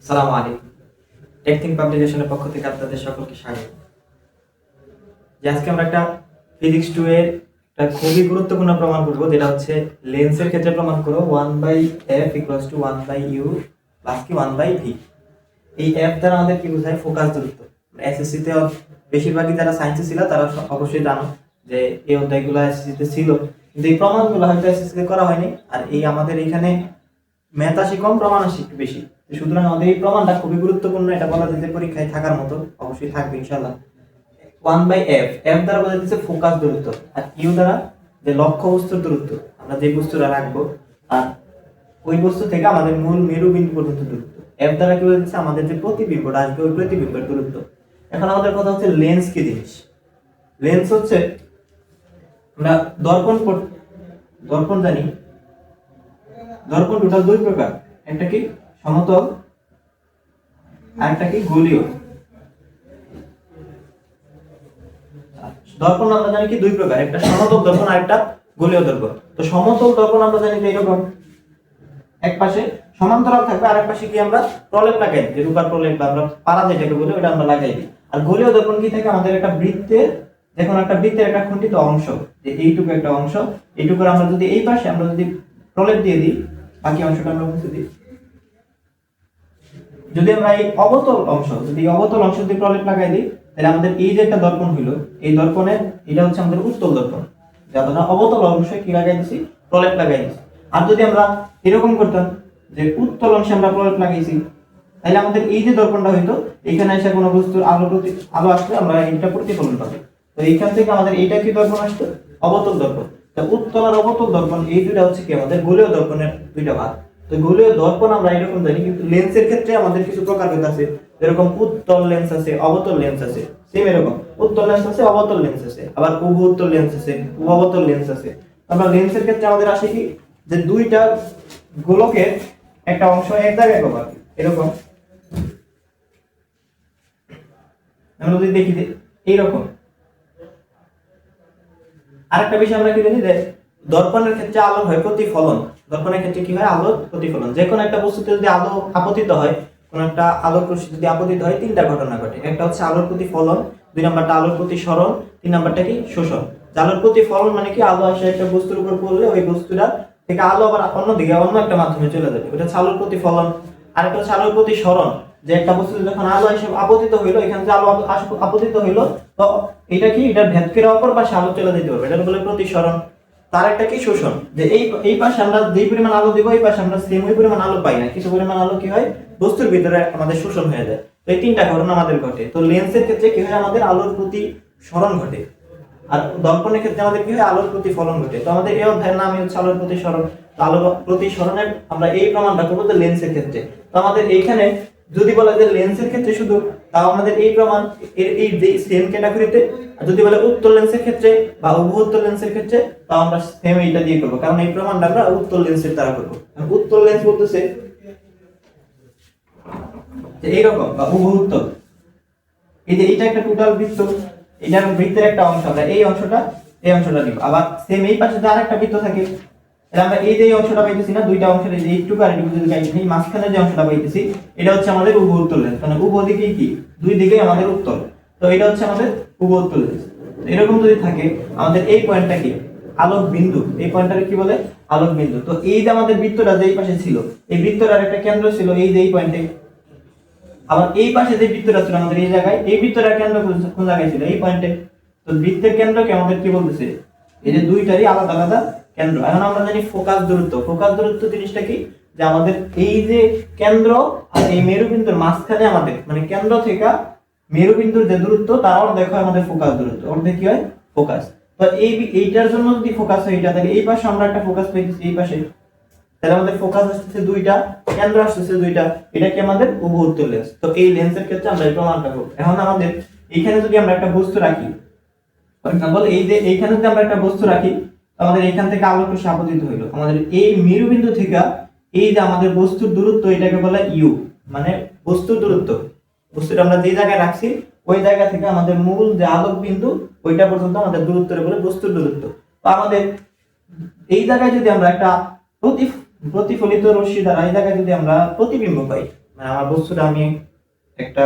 সালামু আলাইকুম। টেকথিং পাবলিকেশনের পক্ষ থেকে আপনাদের সকলকে স্বাগত। আজকে আমরা একটা ফিজিক্স 2 এর একটা খুবই গুরুত্বপূর্ণ প্রমাণ করব, যেটা হচ্ছে লেন্সের ক্ষেত্রে প্রমাণ করব 1/f = 1/u + 1/v। এই f দ্বারা আমাদের কি বোঝায়? ফোকাস দূরত্ব। এসএসসি তে বেশিরভাগই যারা সায়েন্সে ছিল তারা অবশ্যই জানো যে এই অধ্যায়গুলো এসএসসি তে ছিল, কিন্তু এই প্রমাণগুলো হয়তো এসএসসি তে করা হয়নি। আর এই আমাদের এখানে ম্যাথ আসি কম, প্রমাণ আসি একটু বেশি। সুতরাং আমাদের এই প্রমাণটা খুবই গুরুত্বপূর্ণ। এটা বলা যায় যে পরীক্ষায় থাকার মতো, অবশ্যই থাকবে ইনশাআল্লাহ। 1/f, f দ্বারা বোঝা যাচ্ছে ফোকাস দূরত্ব, আর u দ্বারা যে লক্ষ্য বস্তুর দূরত্ব, আমরা যে বস্তুটা রাখবো আর ওই বস্তু থেকে আমাদের মূল মেরুবিন্দু পর্যন্ত দূরত্ব। f দ্বারা কি বোঝা যাচ্ছে? আমাদের যে প্রতিবিম্বটা আসবে ওই প্রতিবিম্বের দূরত্ব। এখন আমাদের কথা হচ্ছে লেন্স কি জিনিস। লেন্স হচ্ছে, আমরা দর্পণ জানি। দর্পণ টোটাল দুই প্রকার, একটা কি সমতল আর একটা কি গোলীয়। দর্পণ আমরা জানি কি দুই প্রকার, একটা সমতল দর্পণ আর একটা গোলীয় দর্পণ। তো সমতল দর্পণ আমরা জানি যে এরকম এক পাশে সমান্তরাল থাকবে, আর এক পাশে কি আমরা প্রলেপ লাগাই দিই, যে রূপার প্রলেপ বা আমরা পারা যেটাকে বলি ওটা আমরা লাগাই দিই। আর গোলীয় দর্পণ কি থাকে? আমাদের একটা বৃত্তের, যখন একটা বৃত্তের একটা খণ্ডিত অংশ, যে এইটুকু একটা অংশ, এইটুকুর আমরা যদি এই পাশে আমরা যদি প্রলেপ দিয়ে দিই, বাকি অংশটা আমরা মুছে দিই। যদি আমরা এই অবতল অংশ যদি প্রলেপ লাগাই দিই, তাহলে আমাদের এই যে একটা দর্পণ হইলো, এই দর্পণের এটা হচ্ছে আমাদের উত্তল দর্পণ। যাতে আমরা অবতল অংশে কি লাগাই দিছি? প্রলেপ লাগাই দিছি। আর যদি আমরা এরকম করতাম যে উত্তল অংশে আমরা প্রলেপ লাগাইছি, তাহলে আমাদের এই যে দর্পণটা হইতো, এখানে এসে কোনো বস্তুর আলো আসলে আমরা এটা প্রতিফলন পাবো। তো এইখান থেকে আমাদের এইটা কি দর্পণ আসতো? অবতল দর্পণ। তো উত্তল আর অবতল দর্পণ এই দুইটা হচ্ছে কি আমাদের গোলীয় দর্পণের দুইটা ভাগ। তো গোলীয় দর্পণ আমরা এরকম জানি, কিন্তু লেন্সের ক্ষেত্রে আমাদের কিছু প্রকারভেদ আছে। যেরকম উত্তল লেন্স আছে, অবতল লেন্স আছে। সেম এরকম উত্তল লেন্স আছে, অবতল লেন্স আছে, আবার উভু উত্তল লেন্স আছে, উভু অবতল লেন্স আছে। আমরা লেন্সের ক্ষেত্রে আমাদের আসে কি, যে দুইটা গোলকের একটা অংশ এক জায়গায় কভার, এরকম আমরা যদি দেখি যে এইরকম। আরেকটা বিষয় আমরা কি জানি, যে দর্পণের ক্ষেত্রে আলো হয় প্রতিফলন। দর্পণের ক্ষেত্রে কি হয়? আলোর প্রতিফলন। যে কোনো একটা বস্তুতে যদি আলো আপতিত হয়, কোন একটা আলোক রশ্মি যদি আপতিত হয়, তিনটা ঘটনা ঘটে। একটা হচ্ছে আলোর প্রতিফলন, দুই নাম্বারটা আলোর প্রতিসরণ, তিন নাম্বারটা কি? শোষণ। আলোর প্রতিফলন মানে কি? আলো আসে একটা বস্তুর উপর পড়লে ওই বস্তুটা থেকে আলো আবার অন্যদিকে অন্য একটা মাধ্যমে চলে যাবে, ওটা হচ্ছে আলোর প্রতিফলন। আর একটা হচ্ছে আলোর প্রতিসরণ, যে একটা বস্তুতে যখন আলো এসে আপতিত হইলো, এখানে যে আলো আপতিত হইলো, তো এটা কি? এটা ভেদ করে অপর পাশে আলো চলে যেতে পারবে, এটা বলে প্রতিসরণ। তার একটা কি? শোষণ, যে এই পাশে আমরা যেই পরিমাণ আলো দিব, এই পাশে আমরা সেম ওই পরিমাণ আলো পাই না, কিছু পরিমাণ আলো কি হয়? বস্তুর ভিতরে আমাদের শোষণ হয়ে যায়। তো এই তিনটা ঘটনা আমাদের ঘটে। তো লেন্সের ক্ষেত্রে কি হয়? আমাদের আলোর প্রতিসরণ ঘটে। আর দর্পণের ক্ষেত্রে আমাদের কি হয়? আলোর প্রতিফলন ঘটে। তো আমাদের এই অধ্যায়ের নামই হচ্ছে আলোর প্রতিসরণ। তো আলোর প্রতিসরণের আমরা এই প্রমাণটা করবো তো লেন্সের ক্ষেত্রে। তো আমাদের এইখানে যদি বলা যায় লেন্সের ক্ষেত্রে শুধু, তাও আমাদের এই প্রমাণ এই সেম ক্যাটাগরিতে। আর যদি বলে উত্তল লেন্সের ক্ষেত্রে বা উভু উত্তল লেন্সের ক্ষেত্রে, তাও আমরা সেম এইটা দিয়ে করবো, কারণ এই প্রমাণটা আমরা উত্তল লেন্সের দ্বারা করবো। উত্তল লেন্স বলতেছে যে এইরকম, বা উভু উত্তল। এই যে এটা একটা টোটাল বৃত্ত, এটার বৃত্তের একটা অংশ, আমরা এই অংশটা নিব। আবার সেম এই পাশে যে আরেকটা বৃত্ত থাকে, তাহলে আমরা এই যে অংশটা পাইতেছি না, দুইটা অংশের এই এইটুকু আর এইটুকু যদি পাইতেছি, এই মাঝখানে যে অংশটা পাইতেছি, এটা হচ্ছে আমাদের উভু উত্তল লেন্স। মানে উভয় দিকেই কি? দুই দিকেই আমাদের উত্তল। তো এটা হচ্ছে আমাদের উভু উত্তল লেন্স। এরকম যদি থাকে, আমাদের এই পয়েন্টটা কি? আলোক বিন্দু। এই পয়েন্টটাকে কি বলে? আলোক বিন্দু। তো এই যে আমাদের বৃত্তটা যেই পাশে ছিল, এই বৃত্তটার একটা কেন্দ্র ছিল এই যে এই পয়েন্টে। আবার এই পাশে যে বৃত্তটা ছিল আমাদের এই জায়গায়, এই বৃত্তটার কেন্দ্র কোন জায়গায় ছিল? এই পয়েন্টে। তো বৃত্তের কেন্দ্রকে আমাদের কি বলতেছে? এই যে দুইটারই আলাদা আলাদা কেন্দ্র। এখন আমরা জানি ফোকাস দূরত্ব। ফোকাস দূরত্ব জিনিসটা কি? যে আমাদের এই যে কেন্দ্র আর এই মেরুবিন্দুর মাঝখানে আমাদের, মানে কেন্দ্র থেকে মেরুবিন্দুর যে দূরত্ব, তার অর্ধেক হয় আমাদের ফোকাস দূরত্ব। অর্ধেক কি হয়? ফোকাস। তো এইটার জন্য যদি ফোকাস হয় এটা, তাহলে এই পাশে আমরা একটা ফোকাস পাইতেছি, এই পাশে। তাহলে আমাদের ফোকাস আসছে দুইটা, কেন্দ্র আসছে দুইটা, এটা কি? আমাদের উভু উত্তল লেন্স। তো এই লেন্সের ক্ষেত্রে আমরা এই প্রমাণটা করব। এখন আমাদের এখানে যদি আমরা একটা বস্তু রাখি, ফর এক্সাম্পল এই যে এইখানে যদি আমরা একটা বস্তু রাখি, আমাদের এখান থেকে আলোক রশ্মি আপতিত হইলো, আমাদের এই মেরুবিন্দু থেকে এই যে আমাদের বস্তুর দূরত্ব, এটাকে বলে ইউ, মানে বস্তুর দূরত্ব। বস্তুটা আমরা যে জায়গায় রাখছি ওই জায়গা থেকে আমাদের মূল যে আলোক বিন্দু ওইটা পর্যন্ত আমাদের দূরত্বের বলে বস্তুর দূরত্ব। তো আমাদের এই জায়গায় যদি আমরা একটা প্রতিফলিত রশ্মি দ্বারা এই জায়গায় যদি আমরা প্রতিবিম্ব পাই, মানে আমার বস্তুটা আমি একটা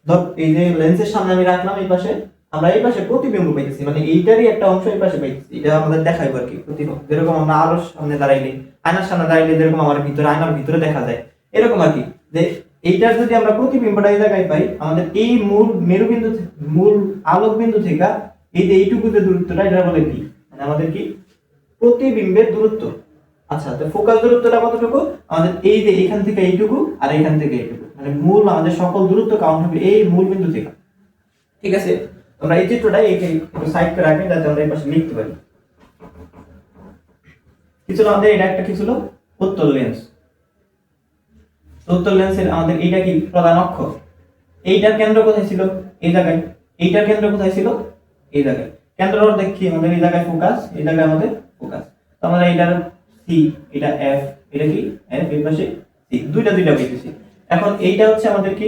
ধর এই যে লেন্সের সামনে আমি রাখলাম, এই পাশে আমরা এই পাশে প্রতিবিম্ব পাইতেছি, মানে এইটারই একটা অংশ এই পাশে পাইতেছি। এটা আমাদের দেখাইবো আর কি প্রতিবিম্ব, যেরকম আমরা আলোর সামনে দাঁড়াইলে, আয়নার সামনে দাঁড়াইলে যেরকম আমার ভিতরে আয়নার ভিতরে দেখা যায়, এরকম আর কি। যে এইটার যদি আমরা প্রতিবিম্বটা এই জায়গায় পাই, আমাদের এই মূল মেরুবিন্দু মূল আলোক বিন্দু থেকে এই যে এইটুকু যে দূরত্বটা, এটা বলে কি, মানে আমাদের কি প্রতিবিম্বের দূরত্ব। আচ্ছা, তো ফোকাস দূরত্বটা কতটুকু? আমাদের এই যে এখান থেকে এইটুকু আর এখান থেকে এইটুকু, মানে মূল আমাদের সকল দূরত্ব কাউন্ট হবে এই মূল বিন্দু থেকে। ঠিক আছে, আমরা এই চিত্রটা একটু সাইড করে রাখি যাতে আমরা এই পাশে লিখতে পারি। কি ছিল আমাদের? এটা একটা কি ছিল? উত্তল লেন্স। উত্তল লেন্সের আমাদের এইটা কি প্রধান অক্ষ। এইটার কেন্দ্র কোথায় ছিল? এই জায়গায়। এইটার কেন্দ্র কোথায় ছিল? এই জায়গায়। কেন্দ্র দেখি আমাদের এই জায়গায় ফোকাস, এই জায়গায় আমাদের ফোকাস। তো আমরা এইটার সি, এটা এফ, এটা কি এফ, এর পাশে সি, দুইটা পেয়েছি। এখন এইটা হচ্ছে আমাদের কি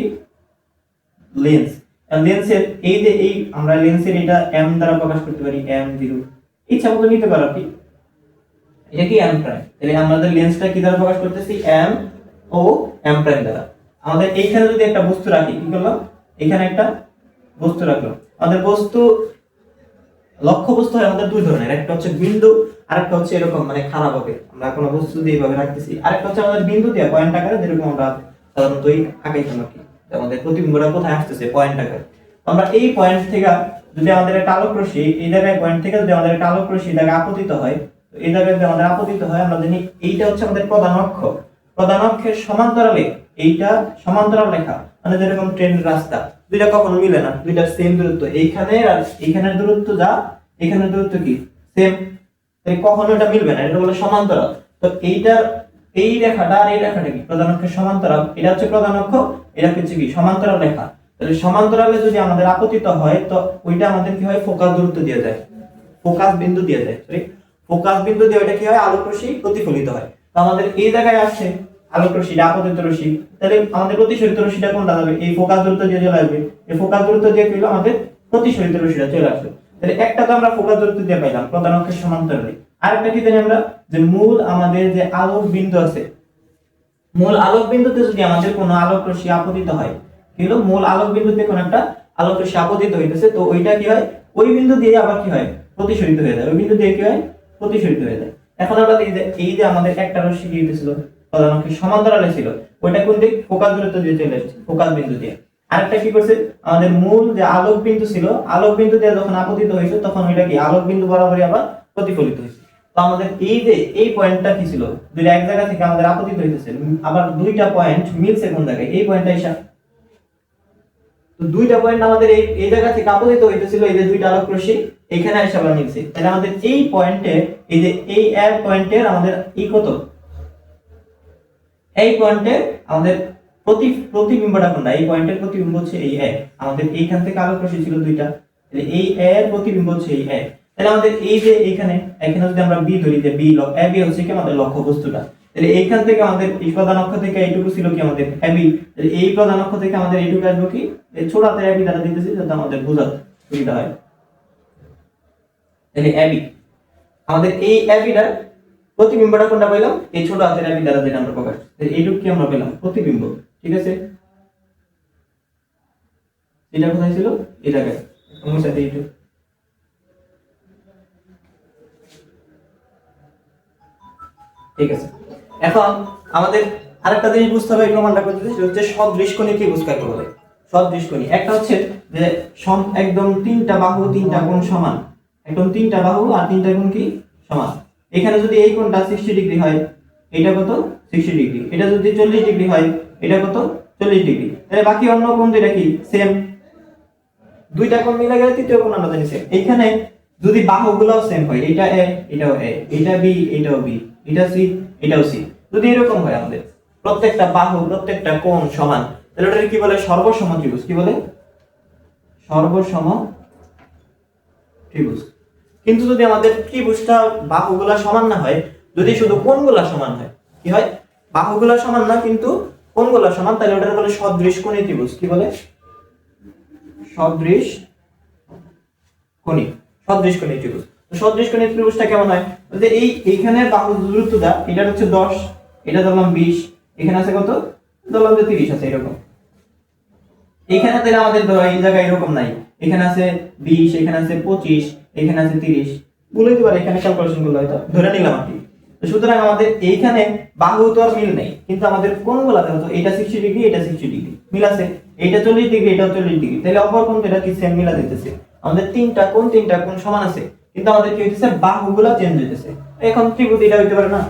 লেন্স। লেন্সের এই যে এই আমরা লেন্সের এটা এম দ্বারা প্রকাশ করতে পারি, m0 ইচ্ছা মতো নিতে পারো কি, এটা কি m প্রাইম। তাহলে আমাদের লেন্সটা কি দ্বারা প্রকাশ করতেছি? m ও m প্রাইম দ্বারা। আমাদের এইখানে যদি একটা বস্তু রাখি, কি করলাম? এখানে একটা বস্তু রাখলাম। আমাদের বস্তু লক্ষ্য বস্তু হয় আমাদের দুই ধরনের, একটা হচ্ছে বিন্দু, আরেকটা হচ্ছে এরকম মানে খারাপ হবে, আমরা কোনো বস্তু দিয়ে এইভাবে রাখতেছি। আরেকটা হচ্ছে আমাদের বিন্দু দিয়ে পয়েন্ট আকারে, যেরকম আমরা সাধারণত আঁকাইতাম আর কি, আমাদের প্রতিবিম্বটা কোথায় আসতেছে পয়েন্ট আকারে। আমরা এই পয়েন্ট থেকে যদি আমাদের একটা আলোক রশ্মি এই জায়গায় পয়েন্ট থেকে যদি আমাদের একটা আলোক রশ্মি জায়গায় আপতিত হয়, তো এই জায়গায় যদি আমাদের আপতিত হয়, আমরা জানি এইটা হচ্ছে আমাদের প্রধান অক্ষ। প্রধান অক্ষের সমান্তরালে এইটা সমান্তরাল রেখা, মানে যেরকম ট্রেনের রাস্তা, দুইটা কখনো মিলে না, দুইটা সেম দূরত্ব, এইখানে আর এইখানের দূরত্ব যা, এখানের দূরত্ব কি সেম, তাই কখনো এটা মিলবে না, এটা বলে সমান্তরাল। তো এইটার এই রেখাটা আর এই রেখাটা কি প্রধান অক্ষের সমান্তরাল, এটা হচ্ছে প্রধান অক্ষ, এটা হচ্ছে কি সমান্তরাল রেখা। তাহলে সমান্তরালে যদি আমাদের আপতিত হয়, তো ওইটা আমাদের কি হয়? ফোকাস দূরত্ব দিয়ে যায়, ফোকাস বিন্দু দিয়ে যায়, সরি ফোকাস বিন্দু দিয়ে ওইটা কি হয়? আলোক রশ্মি প্রতিফলিত হয়। তো আমাদের এই জায়গায় আসছে আলোক রশ্মি, আপতিত রশ্মি, তাহলে আমাদের প্রতিসরিত রশ্মিটা কোনটা যাবে? এই ফোকাস দূরত্ব দিয়ে চলে আসবে, এই ফোকাস দূরত্ব দিয়ে কি হলো? আমাদের প্রতিসরিত রশ্মিটা চলে আসবে। তাহলে একটা তো আমরা ফোকাস দূরত্ব দিয়ে পাইলাম প্রধান অক্ষের সমান্তরালে, আরেকটা কি জানি আমরা? যে মূল আমাদের যে আলোক বিন্দু আছে, মূল আলোক বিন্দুতে যদি আমাদের কোনো আলোক রশ্মি আপতিত হয়, কি হলো? মূল আলোক বিন্দুতে কোন একটা আলোক রশ্মি আপতিত হইতেছে, তো ওইটা কি হয়? ওই বিন্দু দিয়ে আবার কি হয়? প্রতিসরিত হয়ে যায়, ওই বিন্দু দিয়ে কি হয়? প্রতিসরিত হয়ে যায়। এখন আমরা এই যে আমাদের একটা রশ্মি কি হইতেছিল প্রধান অক্ষের সমান্তরালে ছিল, ওইটা কোন দিক? ফোকাস দূরত্ব দিয়ে চলে আসছে, ফোকাস বিন্দু দিয়ে। আরেকটা কি করছে? আমাদের মূল যে আলোক বিন্দু ছিল, আলোক বিন্দু দিয়ে যখন আপতিত হয়েছে, তখন ওইটা কি আলোক বিন্দু বরাবরই আবার প্রতিফলিত হয়েছে। তো আমাদের এই যে এই পয়েন্টটা কি ছিল? দুইটা এক জায়গা থেকে আমাদের আপতিত হইতেছে, আবার দুইটা পয়েন্ট মিলছে কোন জায়গায়? এই পয়েন্টটা এসে, তো দুইটা পয়েন্ট আমাদের এই জায়গা থেকে আপতিত হইতেছিল, এই যে দুইটা আলোক রশ্মি এখানে এসে আবার মিলছে। তাহলে আমাদের এই পয়েন্টে, এই যে এই এক পয়েন্টের আমাদের এই কত? এই পয়েন্টের আমাদের প্রতিবিম্বটা কোনটা? এই পয়েন্টের প্রতিবিম্ব হচ্ছে এই এক। আমাদের এইখান থেকে আলোক রশ্মি ছিল দুইটা, তাহলে এই এর প্রতিবিম্ব হচ্ছে এই এক। তাহলে আমাদের এই যে এখানে যদি আমরা বি ধরি, যে বি এ বি হচ্ছে কি আমাদের লক্ষ্য বস্তুটা, তাহলে এইখান থেকে আমাদের এই প্রধান অক্ষ থেকে এইটুকু ছিল কি আমাদের এ বি, তাহলে এই প্রধান অক্ষ থেকে আমাদের এইটুকু আসবে কি? এই ছোট হাতের এ বি দ্বারা দিতেছি যাতে আমাদের বোঝাতে সুবিধা হয়। তাহলে এ বি, আমাদের এই এ বিটার প্রতিবিম্বটা কোনটা পেলাম? এই ছোট হাতের এ বি দ্বারা যেটা আমরা প্রকাশ, তাহলে এইটুকু কি আমরা পেলাম? প্রতিবিম্ব। ঠিক আছে, এটা কোথায় ছিল? এই জায়গায়, আমার সাথে এইটুকু। ঠিক আছে, এখন আমাদের আরেকটা জিনিস বুঝতে হবে এই প্রমাণটা করতে, সেটা হচ্ছে সদৃশকোণী ত্রিভুজ কাকে বলে? সদৃশকোণী একটা হচ্ছে যে একদম তিনটা বাহু তিনটা কোণ সমান, একদম তিনটা বাহু আর তিনটা কোণ কি সমান। এখানে যদি এই কোণটা 60 ডিগ্রি হয়, এটা কত? 60 ডিগ্রি। এটা যদি 40 ডিগ্রি হয়, এটা কত? 40 ডিগ্রি। তাহলে বাকি অন্য কোণ দুইটা কি সেম, দুইটা কোণ মিলে গেলে তৃতীয় কোণ আমরা জানি সেম। এইখানে যদি বাহুগুলোও সেম হয়, এটা এ এটাও এ, এটা বি এটাও বি, এটা সি এটাও সি, যদি এরকম হয় আমাদের প্রত্যেকটা বাহু প্রত্যেকটা কোণ সমান, তাহলে ওটাকে কি বলে? সর্বসম ত্রিভুজ। কি বলে? সর্বসম ত্রিভুজ। কিন্তু যদি আমাদের ত্রিভুজটা বাহুগুলা সমান না হয়, যদি শুধু কোণগুলা সমান হয়, কি হয়? বাহুগুলা সমান না কিন্তু কোণগুলা সমান, তাহলে ওটাকে বলে সদৃশকোণী ত্রিভুজ। কি বলে? সদৃশকোণী ত্রিভুজ। তো সদৃশকোণী ত্রিভুজটা কেমন হয়? এইখানে বাহুর দূরত্বটা এটা হচ্ছে 10, এটা ধরলাম 20, এখানে আছে কত? ধরলাম যে 30 আছে এরকম। এখানে তাহলে আমাদের ধরো এই জায়গায় এরকম নাই, এখানে আছে 20, এখানে আছে 25, এখানে আছে 30, বলে দিতে পারে এখানে ক্যালকুলেশন করলে হয়তো ধরে নিলাম আর কি। তো সুতরাং আমাদের এইখানে বাহু তো আর মিল নেই, কিন্তু আমাদের কোণগুলোতে হতো এটা 60 ডিগ্রি, এটা 60 ডিগ্রি মিল আছে, এটা 40 ডিগ্রি, এটা 40 ডিগ্রি, তাহলে অপর কোণ এটা কি সেম মিলা যাইতেছে। আমাদের তিনটা কোণ সমান আছে, কিন্তু আমাদের কি হইতেছে বাহুগুলো চেঞ্জ হইতেছে। এখন ত্রিভুজ এটা হইতে পারে না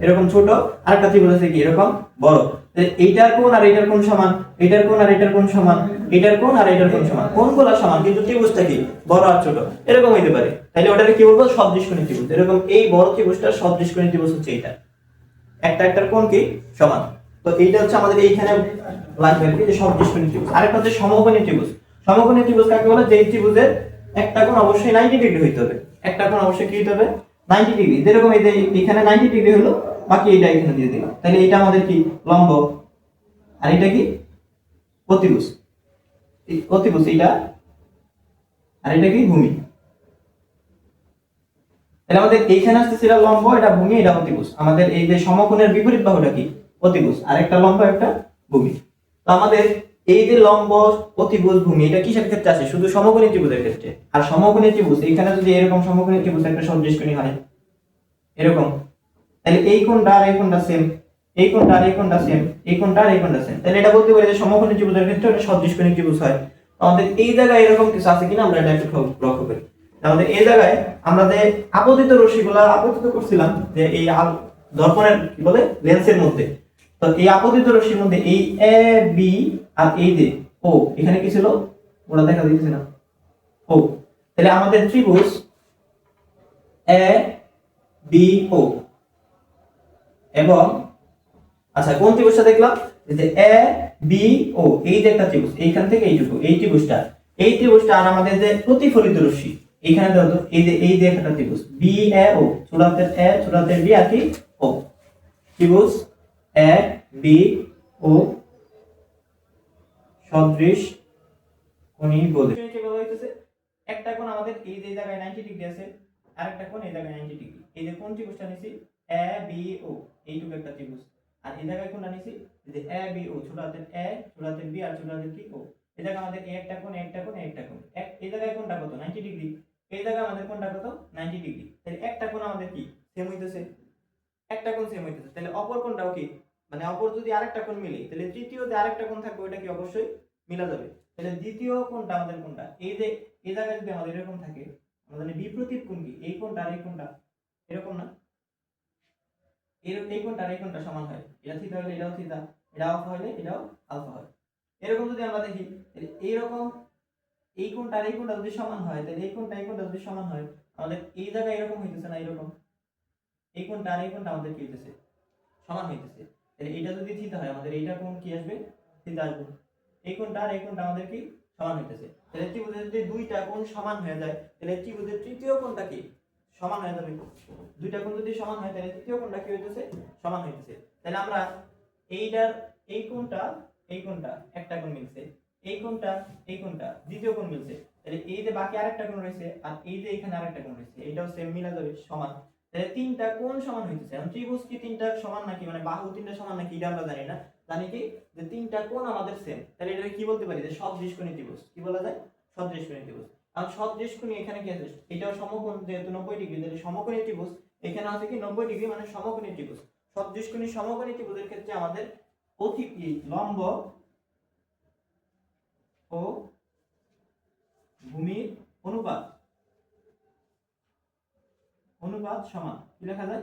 এরকম ছোট, আরেকটা ত্রিভুজ আছে কি এরকম বড়, তাহলে এইটার কোণ আর এইটার কোণ সমান, এটার কোণ আর এটার কোণ সমান, এটার কোণ আর এটার কোণ সমান, কোণগুলো সমান কিন্তু ত্রিভুজটা কি বড় আর ছোট এরকম হইতে পারে। তাহলে ওটাকে কি বলবো সদৃশকোণী ত্রিভুজ। এরকম এই বড় ত্রিভুজটার সদৃশকোণী ত্রিভুজ হচ্ছে এটা, একটার কোণ কি সমান। তো এইটা হচ্ছে আমাদের এইখানে লাগবে আর কি যে সদৃশকোণী ত্রিভুজ। আরেকটা হচ্ছে সমকোণী ত্রিভুজ। সমকোণী ত্রিভুজ কাকে বলে, যে ত্রিভুজের একটা কোণ অবশ্যই 90 ডিগ্রি হইতে হবে, একটা কোণ অবশ্যই কি হইতে হবে 90 ডিগ্রি। যেরকম এই যে এখানে 90 ডিগ্রি হলো, বাকি এটা এখানে দিয়ে দিলাম, তাহলে এটা আমাদের কি লম্ব, আর এটা কি অতিভুজ, এই অতিভুজ এটা, আর এটা কি ভূমি। তাহলে আমাদের এইখানে আসছে সেটা লম্ব, এটা ভূমি, এটা অতিভুজ। আমাদের এই যে সমকোণের বিপরীত বাহুটা কি অতিভুজ, আর একটা লম্ব একটা ভূমি। তো আমাদের এই যে লম্ব অতিভুজ ভূমি এটা কিসের ক্ষেত্রে আসে, শুধু সমকোণী ত্রিভুজের ক্ষেত্রে। আর সমকোণী ত্রিভুজ এখানে যদি এরকম সমকোণী ত্রিভুজ একটা সদৃশকোণী হয় এরকম, তাহলে এই কোণটা আর এই কোণটা সেম, এই কোণটা আর এই কোণটা সেম, এই কোণটা আর এই কোণটা সেম, তাহলে এটা বলতে পারি যে সমকোণী ত্রিভুজের ক্ষেত্রে এটা সদৃশকোণী ত্রিভুজ হয়। আমাদের এই জায়গায় এরকম কিছু আছে কিনা আমরা এটা একটু লক্ষ্য করি। আমাদের এই জায়গায় আমরা যে আপতিত রশ্মিগুলা আপতিত করছিলাম যে এই দর্পণের কি বলে লেন্সের মধ্যে, তো এই আপতিত রশ্মির মধ্যে এই এ বি আর এই যে ও এখানে কি ছিল ওরা দেখা দিচ্ছে না ও, তাহলে আমাদের ত্রিভুজ এ বি ও এবং আচ্ছা কোন ত্রিভুজটা দেখলাম যে এ বি ও, এই যে একটা ত্রিভুজ এইখান থেকে এইটুকু এই ত্রিভুজটা আর আমাদের যে প্রতিফলিত রশ্মি এখানে দেখো এই যে একটা ত্রিভুজ B A O, ছোটহাতের A ছোটহাতের B আর কি ও, ত্রিভুজ এ বি ও সদৃশ কোণী বলে কি বলা হইতেছে। একটা কোণ আমাদের এই যে জায়গায় 90 ডিগ্রি আছে, আর একটা কোণ এই জায়গায় 90 ডিগ্রি। এই যে কোণ ত্রিভুজটা নিছি এ বি ও, এইটুকু একটা ত্রিভুজ, আর এই জায়গায় কোণটা নিছি যে এ বি ও, ছোট হাতের এ ছোট হাতের বি আর ছোট হাতের কি ও। এই জায়গায় আমাদের এই একটা কোণ একটা কোণ একটা কোণ, এই জায়গায় কোণটা কত 90 ডিগ্রি, এই জায়গায় আমাদের কোণটা কত 90 ডিগ্রি। তাহলে একটা কোণ আমাদের কি সেম হইতেছে, একটা কোণ সেম হইতেছে, তাহলে অপর কোণটাও কি মানে অপর যদি আরেকটা কোণ মিলে তাহলে তৃতীয় যে আরেকটা কোণ থাকবে ওটা কি অবশ্যই মিলা যাবে। তাহলে দ্বিতীয় কোণটা আমাদের কোণটা এই যে এই জায়গায় যদি আমাদের এরকম থাকে, আমাদের বিপরীত কোণ কি এই কোণটা আর এই কোণটা এরকম না, এই কোণটা আর এই কোণটা সমান হয়, এটা থিটা হলে এটাও থিটা, এটা আলফা হলে এটাও আলফা হয়। এরকম যদি আমরা দেখি তাহলে এইরকম এই কোণটা আর এই কোণটা যদি সমান হয়, তাহলে এই কোণটা যদি সমান হয়, আমাদের এই জায়গায় এরকম হইতেছে না, এরকম এই কোণটা আর এই কোণটা আমাদের কি হইতেছে সমান হইতেছে। তাহলে এটা যদি থিটা হয় আমাদের এইটা কোণ কি আসবে থিটা আসবে, এই কোণটা আর এই কোণটা আমাদের কি সমান হইতেছে। তাহলে ত্রিভুজের যদি দুইটা কোণ সমান হয়ে যায় তাহলে ত্রিভুজের তৃতীয় কোণটা কি সমান হয়ে যাবে। দুইটা কোণ যদি সমান হয় তাহলে তৃতীয় কোণটা কি হইতেছে সমান হইতেছে। তাহলে আমরা এইটার এই কোণটা একটা কোণ মিলছে, এই কোণটা দ্বিতীয় কোণ মিলছে, তাহলে এই যে বাকি আরেকটা কোণ রয়েছে আর এই যে এখানে আরেকটা কোণ রয়েছে এটাও সেম মিলা যাবে সমান। তাহলে তিনটা কোণ সমান হইতেছে। এখন ত্রিভুজ কি তিনটা সমান নাকি মানে বাহু তিনটা সমান নাকি এটা আমরা জানি না, জানি কি যে তিনটা কোণ আমাদের সেম, তাহলে এটা কি বলতে পারি যে সদৃশকোণী ত্রিভুজ। কি বলা যায় সদৃশকোণী ত্রিভুজ। আর সদৃশকোণী এখানে কি আছে এটাও সমকোণ যেহেতু 90 ডিগ্রি, তাহলে সমকোণী ত্রিভুজ এখানে আছে কি 90 ডিগ্রি মানে সমকোণী ত্রিভুজ। সদৃশকোণী সমকোণী ত্রিভুজের ক্ষেত্রে আমাদের লম্ব ও ভূমির অনুপাত সমান। কি লেখা যায়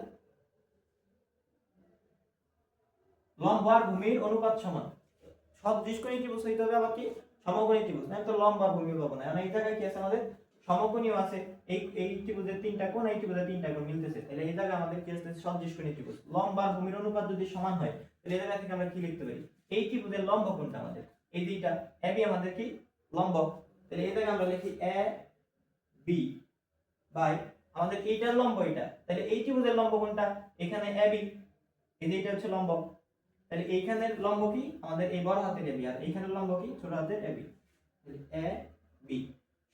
লম্ব আর ভূমির অনুপাত সমান। সদৃশকোণী ত্রিভুজ হইতে হবে আবার কি সমকোণী ত্রিভুজ, না তো লম্ব আর ভূমি পাবো না। এই জায়গায় কি আছে আমাদের সমকোণীও আছে, এই ত্রিভুজের তিনটা কোণ এই ত্রিভুজের তিনটা কোণ মিলতেছে, তাহলে এই জায়গায় আমাদের কি আছে সদৃশকোণী ত্রিভুজ। লম্ব আর ভূমির অনুপাত যদি সমান হয় তাহলে এই জায়গা থেকে আমরা কি লিখতে পারি এই ত্রিভুজের লম্ব কোণটা আমাদের এই দুইটা এ বি আমাদের কি লম্ব, তাহলে এই জায়গায় আমরা লিখি এ বি বাই আমাদের এইটার লম্ব এটা, তাহলে এই ত্রিভুজের লম্ব কোণটা এখানে এ বি, এই যে এটা হচ্ছে লম্ব, তাহলে এইখানের লম্ব কি আমাদের এই বড় হাতের এবি আর এইখানের লম্ব কি ছোট হাতের এবি, এ বি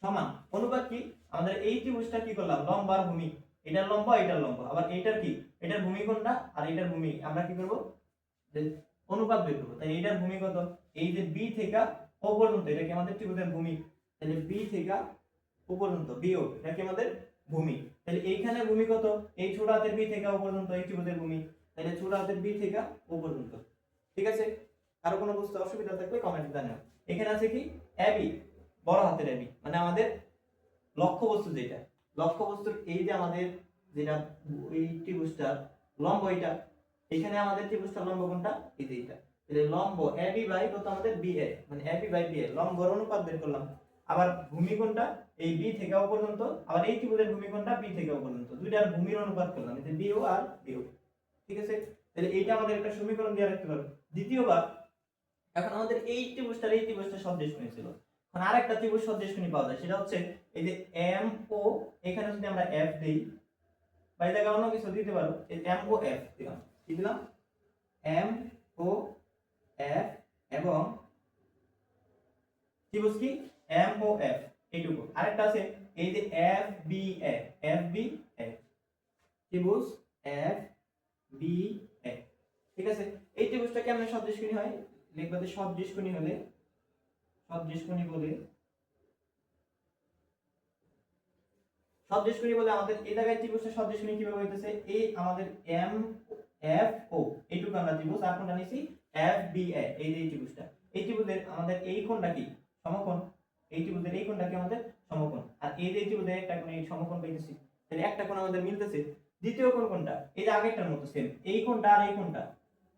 সমান অনুপাত কি আমাদের এই ত্রিভুজটা কি করলাম লম্ব আর ভূমি, এটার লম্ব এটার লম্ব, আবার এইটার কি এটার ভূমি কোণটা আর এটার ভূমি আমরা কি করব যে অনুপাত বের করব। তাই এটার ভূমি কত? এই যে বি থেকে ও পর্যন্ত এটা কি আমাদের ত্রিভুজের ভূমি, তাহলে বি থেকে ও পর্যন্ত বিও এটা কি আমাদের ভূমি। তাহলে এইখানে ভূমি কত? এই ছোট হাতের বি থেকে ও পর্যন্ত এই ত্রিভুজের ভূমি, তাহলে ছোট হাতের বি থেকে ও পর্যন্ত। ঠিক আছে, আরো কোনো বুঝতে অসুবিধা থাকলে কমেন্টে জানাও। এখানে আছে কি এবি, বড় হাতের এবি, মানে আমাদের লক্ষ্যবস্তু যেটা, লক্ষ্যবস্তুর এই যে আমাদের যেটা এই ত্রিভুজটার লম্ব এটা, এখানে আমাদের ত্রিভুজটার লম্ব কোনটা? এই যে এটা। তাহলে লম্ব এবি বাই কত আমাদের বিএ, মানে এবি বাই বিএ লম্বর অনুপাত বের করলাম। আবার ভূমি কোনটা? এই বি থেকে ও পর্যন্ত, আবার এই ত্রিভুজের ভূমি কোনটা? বি থেকে ও পর্যন্ত, দুইটার ভূমির অনুপাত করলাম, এই যে বিও আর বিও। ঠিক আছে, তাহলে এইটা আমাদের একটা সমীকরণ দিয়ে রাখতে পারবো। দ্বিতীয়বার এখন আমাদের এই ত্রিভুজটা সদৃশকোণী ছিল, এখন আরেকটা ত্রিভুজ সদৃশকোণী পাওয়া যায়, সেটা হচ্ছে এই যে এম ও, এখানে যদি আমরা এফ দেই বা এই জায়গায় অন্য কিছু দিতে পারো, এই এম ও এফ দিলাম, কি দিলাম? এম ও এফ, এবং ত্রিভুজ কি এম ও এফ এইটুকু। আরেকটা আছে এই যে F B A, F B A, ত্রিভুজ এফ বি এ। ঠিক আছে, এই ত্রিভুজটা কেমনে সদৃশকোণী হয়? লিখবা যে সদৃশকোণী হলে, সদৃশকোণী বলে, সদৃশকোণী বলে আমাদের এই জায়গায় ত্রিভুজটা সদৃশকোণী কিভাবে হইতেছে? এই আমাদের এম এফ ও এইটুকু আমরা ত্রিভুজ, আর কোনটা নিছি? এফ বি এ, এই যে এই ত্রিভুজটা, এই ত্রিভুজের আমাদের এই কোণটা কি? সমকোণ। এই ত্রিভুজের এই কোণটা কি আমাদের? সমকোণ। আর এই যে ত্রিভুজের একটা কোণ, এই সমকোণ পাইতেছি, তাহলে একটা কোণ আমাদের মিলতেছে। দ্বিতীয় কোণ কোনটা? এই যে আগেরটার মতো সেম, এই কোণটা আর এই কোণটা,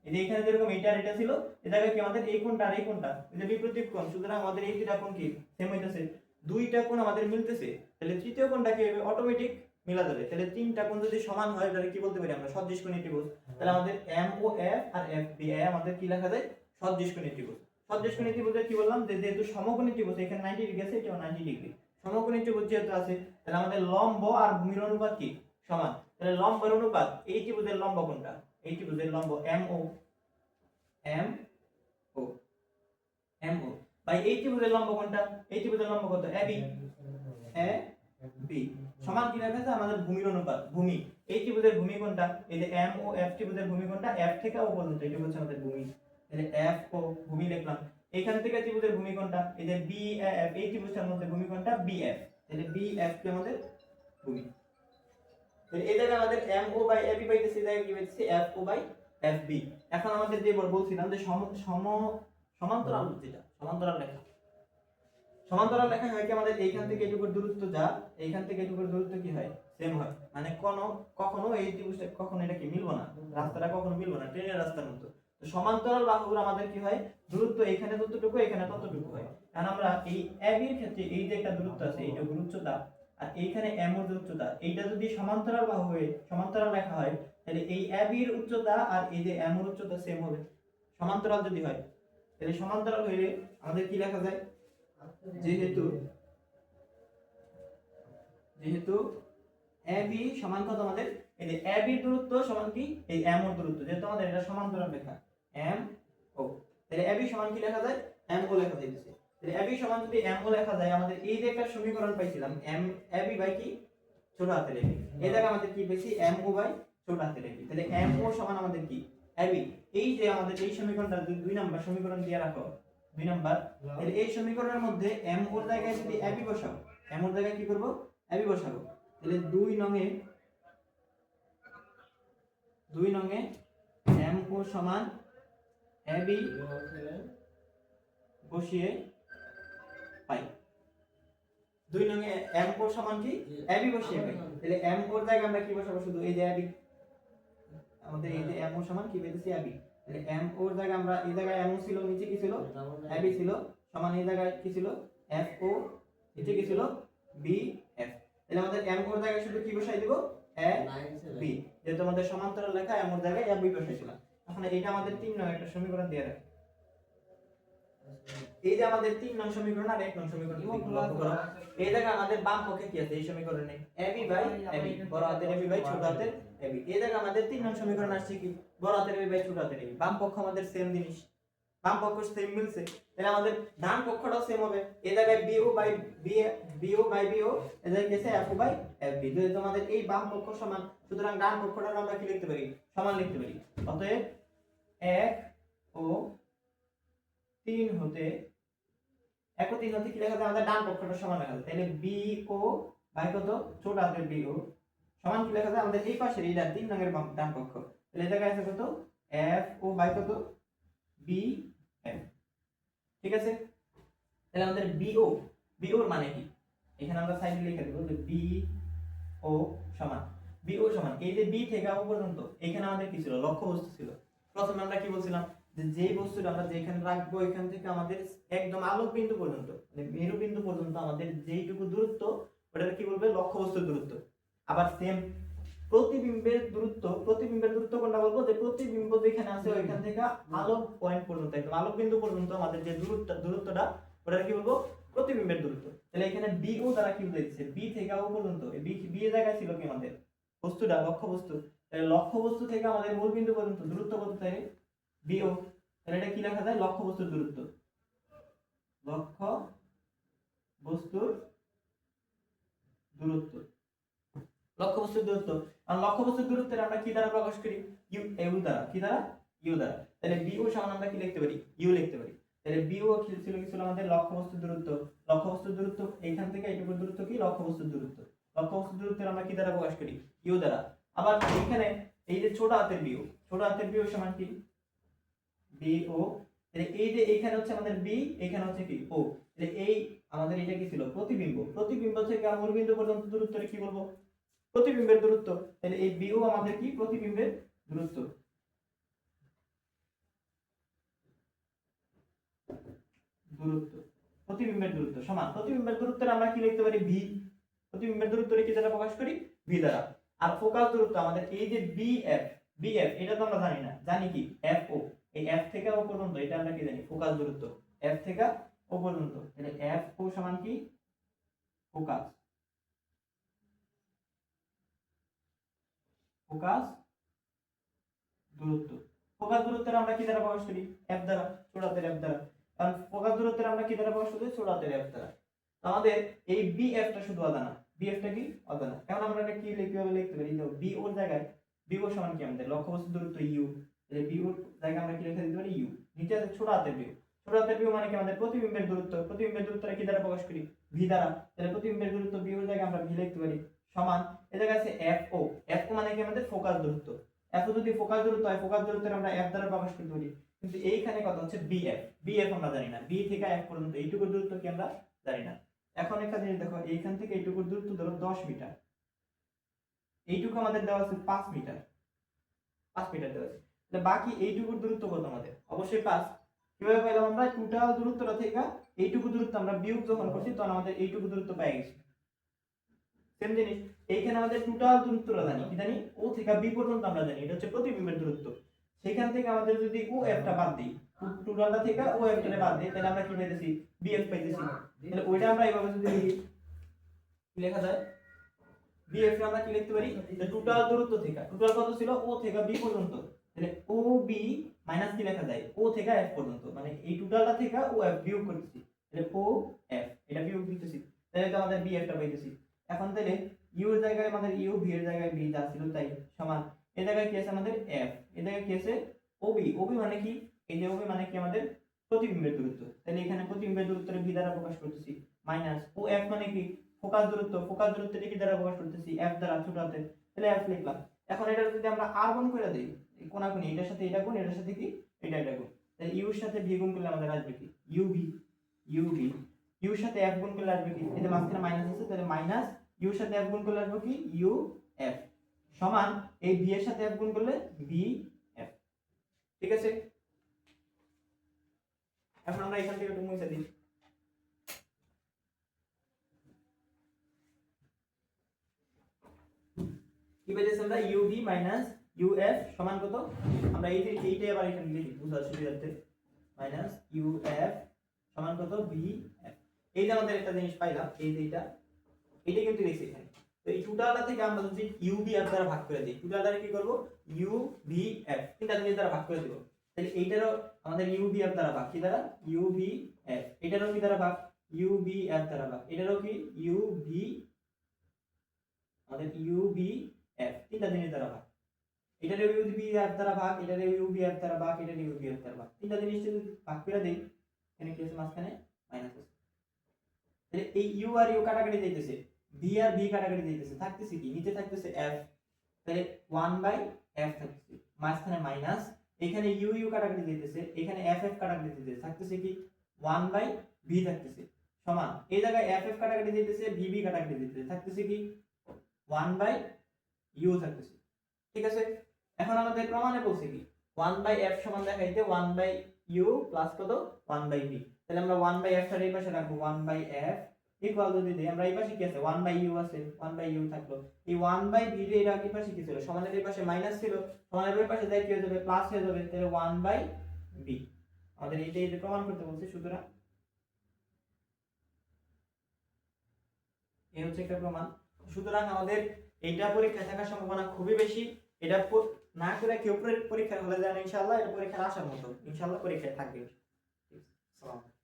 এই যে এখানে যেরকম এইটা আর এটা ছিল, এই জায়গায় কি আমাদের এই কোণটা আর এই কোণটা, এই যে বিপরীত কোণ, সুতরাং আমাদের এই দুইটা কোণ কি সেম হইতেছে, দুইটা কোণ আমাদের মিলতেছে। তাহলে তৃতীয় কোণটা কি হবে? অটোমেটিক মিলা যাবে। তাহলে তিনটা কোণ যদি সমান হয় তাহলে কি বলতে পারি আমরা? সদৃশকোণী ত্রিভুজ। তাহলে আমাদের M O F R F B A আমাদের কি লেখা যায়? সদৃশকোণী ত্রিভুজ। সদৃশকোণী ত্রিভুজে কি বললাম যে যেহেতু সমকোণী ত্রিভুজ, এখানে 90 ডিগ্রি আছে, এটাও 90 ডিগ্রি, সমকোণী ত্রিভুজ যেহেতু আছে, তাহলে আমাদের লম্ব আর ভূমির অনুপাত কি? সমান। তাহলে লম্বের অনুপাত, এই ত্রিভুজের লম্ব কোনটা? এই ত্রিভুজের লম্ব M O, M O, M O ভাই এই ত্রিভুজের লম্ব কোনটা? এই ত্রিভুজের লম্ব কত? এবি, এ বি সমান কি লেখা আছে? আমাদের ভূমির অনুপাত, ভূমি। এই ত্রিভুজের ভূমি কোনটা? এই যে এম ও এফ ত্রিভুজের ভূমি কোনটা? এফ থেকে ও পর্যন্ত, এটা হচ্ছে আমাদের ভূমি। তাহলে এফ ও ভূমি লিখলাম। এখান থেকে ত্রিভুজের ভূমি কোনটা? এই যে বি এফ, এই ত্রিভুজটার মধ্যে ভূমি কোনটা? বি এফ, তাহলে বি এফ কি আমাদের ভূমি। তাহলে এই জায়গায় আমাদের এম ও বাই এবি পাইতেছি, এই জায়গায় কি পাইতেছি? F O by F B. এখন আমাদের যে বলছিলাম যে সমান্তরাল, যেটা সমান্তরাল রেখা, সমান্তরাল রেখা হয় কি আমাদের এইখান থেকে এটুকুর দূরত্ব যা, এইখান থেকে এটুকুর দূরত্ব কি হয়? সেম হয়, মানে কখনো এই ত্রিভুজটা কখনো এটা কি মিলবো না, রাস্তাটা কখনো মিলবো না, ট্রেনের রাস্তার মতো। তো সমান্তরাল বাহুগুলো আমাদের কি হয়? দূরত্ব এখানে ততটুকু, এখানে ততটুকু হয়। কারণ আমরা এই এবি এর ক্ষেত্রে এই যে একটা দূরত্ব আছে, এইটুকুর উচ্চতা, আর এইখানে এম এর উচ্চতা, এইটা যদি সমান্তরাল বাহু হয়ে সমান্তরাল রেখা হয়, তাহলে এই এবি এর উচ্চতা আর এই যে এম এর উচ্চতা সেম হবে, সমান্তরাল যদি হয়। তাহলে সমান্তরাল হইলে আমাদের কি লেখা যায়? যেহেতু যেহেতু AB সমান কত আমাদের? এই যে AB এর দূরত্ব সমান কি? এই M এর দূরত্ব, যেহেতু আমাদের এটা সমান্তরাল রেখা M O, তাহলে AB সমান কি লেখা যায়? M O লেখা যাইতেছে। তাহলে AB সমান যদি M O লেখা যায়, আমাদের এই যে একটা সমীকরণ পাইছিলাম M AB বাই কি? ছোট হাতের AB, এই জায়গায় আমাদের কি পেয়েছি? M O বাই ছোট হাতের AB। তাহলে M O সমান আমাদের কি? AB। এই যে আমাদের এই সমীকরণটা 2 নাম্বার সমীকরণ দিয়ে রাখো, 2 নাম্বার, তাহলে এই সমীকরণের মধ্যে M ওর জায়গায় যদি AB বসাবো, M ওর জায়গায় কি করব? AB বসাবো। তাহলে 2 নংয়ে M ও সমান AB বসিয়ে পাই। 2 নংয়ে M ও সমান কি? AB বসিয়ে পাই। তাহলে M ওর জায়গায় আমরা কি বসাবো? শুধু এই যে AB, আমাদের এই যে M ও সমান কি পেয়েছি? AB। তাহলে M ওর জায়গায় আমরা এই জায়গায় M ও ছিল, নিচে কি ছিল? AB ছিল, সমান এই জায়গায় কি ছিল? F O, নিচে কি ছিল? B F। তাহলে আমাদের M ওর জায়গায় শুধু কি বসাই দিব? A B, যেহেতু আমাদের সমান্তরাল রেখা M ওর জায়গায় AB বসাইছিলাম। এখন এটা আমাদের 3 নং একটা সমীকরণ দিয়ে রাখি। এই যে আমাদের 3 নং সমীকরণ আর 1 নং সমীকরণ লক্ষ্য করো, এই জায়গায় আমাদের বাম পক্ষে কি আছে? এই সমীকরণে AB বাই AB, বড় হাতের AB বাই ছোট হাতের AB। এই জায়গায় আমাদের 3 নং সমীকরণ আসছে কি? বড় হাতের AB বাই ছোট হাতের AB। বাম পক্ষ আমাদের সেম জিনিস, বাম পক্ষ সেম মিলছে, তাহলে আমাদের ডান পক্ষটাও সেম হবে। এই জায়গায় BO by BO by BO, এই জায়গায় কি আছে? FO by FB। যেহেতু আমাদের এই বাম পক্ষ সমান, সুতরাং ডান পক্ষটাও আমরা কি লিখতে পারি? সমান লিখতে পারি। অতএব 1 ও 3 হতে 1 ও 3 হতে কি লেখা যায় আমাদের ডান পক্ষটা সমান লেখা যায়, তাহলে BO বাই কত ছোট হাতের BO সমান কি লেখা যায় আমাদের এই পাশের এই 3 রঙের ডান পক্ষ, তাহলে এই জায়গায় আছে কত FO বাই কত BF। ঠিক আছে, তাহলে আমাদের BO এর মানে কি এখানে আমরা সাইডে লিখে দেব যে BO সমান এই যে B থেকে O পর্যন্ত এখানে আমাদের কি ছিল লক্ষ্যবস্তু ছিল। প্রথমে আমরা কি বলছিলাম যে বস্তুটা আমরা যেখানে রাখবো এখান থেকে আমাদের একদম আলোক বিন্দু পর্যন্ত মানে মেরু বিন্দু পর্যন্ত আমাদের যেইটুকু দূরত্ব ওটাকে কি বলবে লক্ষ্যবস্তুর দূরত্ব। আবার সেম প্রতিবিম্বের দূরত্ব কোনটা বলবো যে প্রতিবিম্ব যেখানে আছে ওইখান থেকে আলোক পয়েন্ট পর্যন্ত একদম আলোক বিন্দু পর্যন্ত আমাদের যে দূরত্বটা ওটাকে কি বলবো প্রতিবিম্বের দূরত্ব। তাহলে এখানে BO দ্বারা কি বুঝাইছে B থেকে O পর্যন্ত এই B এর জায়গায় ছিল কি আমাদের বস্তুটা লক্ষ্যবস্তু, তাহলে লক্ষ্যবস্তু থেকে আমাদের মূল বিন্দু পর্যন্ত দূরত্ব কত থাকে BO, তাহলে এটা কি লেখা যায় লক্ষ্যবস্তুর দূরত্ব, লক্ষ্যবস্তুর দূরত্ব লক্ষ্যবস্তুর দূরত্ব। আর লক্ষ্যবস্তুর দূরত্বের আমরা কি দ্বারা প্রকাশ করি ইউ দ্বারা, কি দ্বারা ইউ দ্বারা। তাহলে BO সমান আমরা কি লিখতে পারি ইউ লিখতে পারি। তাহলে BO ছিল কি ছিল আমাদের লক্ষ্যবস্তুর দূরত্ব এইখান থেকে এইটুকুর দূরত্ব কি লক্ষ্যবস্তুর দূরত্ব আমরা কি দ্বারা প্রকাশ করি ইউ দ্বারা। আবার এখানে এই যে ছোট হাতের BO সমান কি BO, তাহলে এই যে এইখানে হচ্ছে আমাদের B এখানে হচ্ছে কি O, তাহলে এই আমাদের এটা কি ছিল প্রতিবিম্ব থেকে মূল বিন্দু পর্যন্ত দূরত্ব কি বলবো প্রতিবিম্বের দূরত্ব, তাহলে এই BO আমাদের কি প্রতিবিম্বের দূরত্ব সমান প্রতিবিম্বের দূরত্বের আমরা কি লিখতে পারি V, প্রতিবিম্বের দূরত্বকে কি দ্বারা প্রকাশ করি V দ্বারা। আর ফোকাস দূরত্ব আমাদের এই যে BF এটা তো আমরা জানি না, জানি কি FO, এই F থেকে O পর্যন্ত এটা আমরা কি জানি ফোকাস দূরত্ব F থেকে O পর্যন্ত, তাহলে FO সমান কি ফোকাস দূরত্বের আমরা কি দ্বারা প্রকাশ করি F দ্বারা, ছোট হাতের F দ্বারা। কারণ ফোকাস দূরত্বের আমরা কি দ্বারা প্রকাশ করি ছোট হাতের F দ্বারা। আমাদের এই BF টা শুধু অজানা, BF টা কি অজানা, এখন আমরা এটা কি কিভাবে লিখতে পারি যে BO এর জায়গায় BO সমান কি আমাদের লক্ষ্যবস্তুর দূরত্ব U, তাহলে BO এর জায়গায় আমরা কি লিখে দিতে পারি U, নিচে আছে ছোট হাতের BO মানে কি আমাদের প্রতিবিম্বের দূরত্বটা কি দ্বারা প্রকাশ করি V দ্বারা, তাহলে প্রতিবিম্বের দূরত্ব BO এর জায়গায় আমরা V লিখতে পারি সমান এই জায়গায় আছে FO মানে কি আমাদের ফোকাস দূরত্ব। FO যদি ফোকাস দূরত্ব হয় ফোকাস দূরত্বের আমরা F দ্বারা প্রকাশ করতে পারি, কিন্তু এইখানে কথা হচ্ছে BF আমরা জানি না, B থেকে F পর্যন্ত এইটুকু দূরত্ব কি আমরা জানি না। এখন একটা জিনিস দেখো এইখান থেকে এইটুকুর দূরত্ব ধরো 10 মিটার, এইটুকু আমাদের দেওয়া আছে 5 মিটার দেওয়া আছে, তাহলে বাকি এইটুকুর দূরত্ব কত আমাদের অবশ্যই 5। কিভাবে পাইলাম আমরা টোটাল দূরত্বটা থেকে এইটুকু দূরত্ব আমরা বিয়োগ যখন করছি তখন আমাদের এইটুকু দূরত্ব পেয়ে গেছি। সেম জিনিস এইখানে আমাদের টোটাল দূরত্বটা জানি, কি জানি O থেকে B পর্যন্ত আমরা জানি এটা হচ্ছে প্রতিবিম্বের দূরত্ব। সেখান থেকে আমাদের যদি OF টা বাদ দিই, টোটালটা থেকে OF টা বাদ দিই, তাহলে আমরা কি পাইতেছি BF পাইতেছি। তাহলে ওইটা আমরা এইভাবে যদি লিখি কি লেখা যায় BF টা আমরা কি লিখতে পারি যে টোটাল দূরত্ব থেকে টোটাল কত ছিল O থেকে B পর্যন্ত, তাহলে OB মাইনাস কি লেখা যায় O থেকে F পর্যন্ত, মানে এই টোটালটা থেকে OF বিয়োগ করতেছি, তাহলে OF এটা বিয়োগ দিতেছি, তাহলে তো আমাদের BF টা পাইতেছি। এখন তাহলে U এর জায়গায় আমাদের U, V এর জায়গায় V যা ছিল তাই সমান এই জায়গায় কি আছে আমাদের F, এই জায়গায় কি আছে OB মানে কি এই যে OB মানে কি আমাদের প্রতিবিম্বের দূরত্ব, তাহলে এখানে প্রতিবিম্বের দূরত্বকে V দ্বারা প্রকাশ করতেছি মাইনাস OF মানে কি ফোকাস দূরত্বকে কি দ্বারা প্রকাশ করতেছি F দ্বারা ছোট হাতে, তাহলে F লিখলাম। এখন এটা যদি আমরা R গুণ করে দেই এই কোণাকুণি এটার সাথে এটা গুণ এটার সাথে কি এটা গুণ, তাহলে U এর সাথে V গুণ করলে আমাদের আসবে কি UV U এর সাথে F গুণ করলে আসবে কি এই যে মাঝখানে মাইনাস আছে তাহলে মাইনাস U এর সাথে F গুণ করলে আসবে কি UF সমান এই V এর সাথে F গুণ করলে VF। ঠিক আছে, এখন আমরা এখান থেকে একটু মুছে দিই। কি পেয়েছি আমরা UV মাইনাস UF সমান কত আমরা এইটাই আবার এখানে লিখি বুঝার সুবিধার্থে মাইনাস UF সমান কত VF। এই যে আমাদের একটা জিনিস পাইলাম এই যে এটা কিন্তু লিখছি এখানে, তো এই টোটালটা থেকে আমরা যদি UVF দ্বারা ভাগ করে দিই টোটালটা কি করব UVF তিনটা জিনিস দ্বারা ভাগ করে দেব, তাহলে এইটারও আমাদের UVF দ্বারা ভাগ কি দ্বারা UVF, এটারও কি দ্বারা ভাগ UVF দ্বারা ভাগ, এটারও কি আমাদের UVF তিনটা জিনিস দ্বারা ভাগ। এটার ইউ বি এফ দ্বারা ভাগ, এটার ইউ বি এফ দ্বারা ভাগ, এটার ইউ বি এফ দ্বারা ভাগ, তিনটা জিনিস যদি ভাগ করে দেই এখানে কি আছে মাঝখানে মাইনাস আছে। তাহলে এই ইউ আর ইউ কাটাকাটি যাইতেছে, ভি আর ভি কাটাকাটি যাইতেছে, থাকতেছে কি নিচে থাকতেছে এফ, তাহলে 1/f থাকতেছে মাঝখানে মাইনাস, এখানে ইউ ইউ কাটাকাটি যাইতেছে, এখানে এফ এফ কাটাকাটি যাইতেছে, থাকতেছে কি 1/v থাকতেছে সমান, এই জায়গায় এফ এফ কাটাকাটি যাইতেছে, ভি ভি কাটাকাটি যাইতেছে, থাকতেছে কি 1/u থাকতেছে। ঠিক আছে, এখন আমাদের প্রমাণে বলছে কি 1/f সমান দেখাইতে 1/u প্লাস কত 1/v, তাহলে আমরা 1/f এর এই পাশে রাখবো 1/f ইকুয়াল যদি দেই আমরা এই পাশে কি আছে 1/u আছে, 1/u থাকলো, এই 1/v এর এই আগে পাশে কি ছিল সমানের এই পাশে মাইনাস ছিল, সমানের ওই পাশে যাই কি হয়ে যাবে প্লাস হয়ে যাবে, তাহলে 1/v আমাদের এইটাই যে প্রমাণ করতে বলছে। সুতরাং এই হচ্ছে একটা প্রমাণ। সুতরাং আমাদের এইটা পরীক্ষায় থাকার সম্ভাবনা খুবই বেশি, এটা না করে কেউ পরীক্ষার হলে যান ইনশাআল্লাহ এটা পরীক্ষায় আসার মতো ইনশাআল্লাহ পরীক্ষায় থাকবে। ঠিক আছে, আসসালামু আলাইকুম।